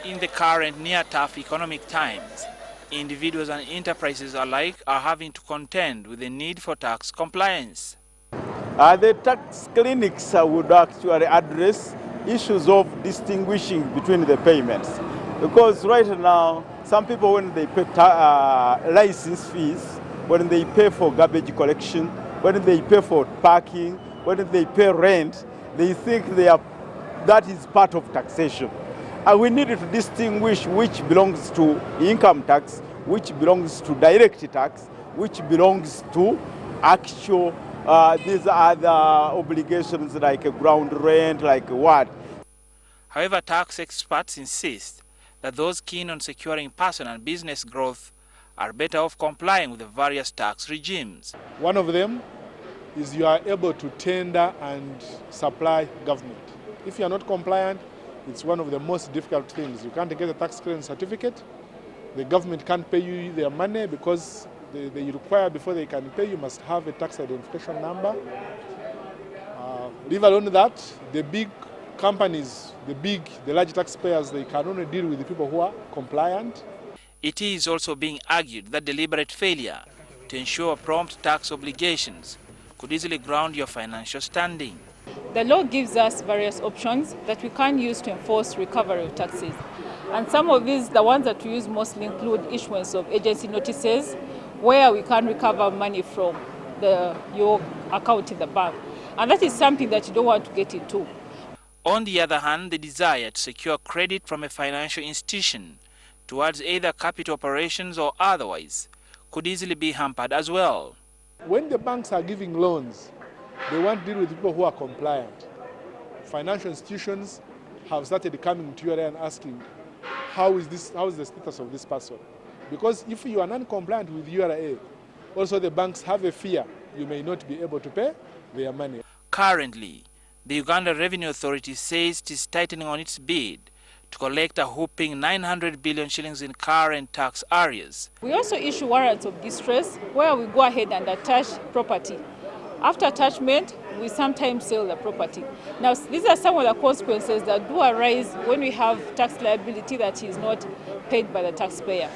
In the current near-tough economic times, individuals and enterprises alike are having to contend with the need for tax compliance. The tax clinics would actually address issues of distinguishing between the payments. Because right now, some people, when they pay license fees, when they pay for garbage collection, when they pay for parking, when they pay rent, they think that is part of taxation. And we need to distinguish which belongs to income tax, which belongs to direct tax, which belongs to actual, these other obligations like ground rent, like what. However, tax experts insist that those keen on securing personal and business growth are better off complying with the various tax regimes. One of them is you are able to tender and supply government. If you are not compliant, it's one of the most difficult things. You can't get a tax clearance certificate. The government can't pay you their money because they require, before they can pay, you must have a tax identification number. Leave alone that, the big companies, the large taxpayers, they can only deal with the people who are compliant. It is also being argued that deliberate failure to ensure prompt tax obligations could easily ground your financial standing. The law gives us various options that we can use to enforce recovery of taxes. And some of these, the ones that we use mostly include issuance of agency notices, where we can recover money from your account in the bank. And that is something that you don't want to get into. On the other hand, the desire to secure credit from a financial institution towards either capital operations or otherwise could easily be hampered as well. When the banks are giving loans, they want to deal with people who are compliant. Financial institutions have started coming to URA and asking, how is the status of this person? Because if you are non-compliant with URA, also the banks have a fear you may not be able to pay their money. Currently, the Uganda Revenue Authority says it is tightening on its bid to collect a whopping 900 billion shillings in current tax arrears. We also issue warrants of distress where we go ahead and attach property. After attachment, we sometimes sell the property. Now, these are some of the consequences that do arise when we have tax liability that is not paid by the taxpayer.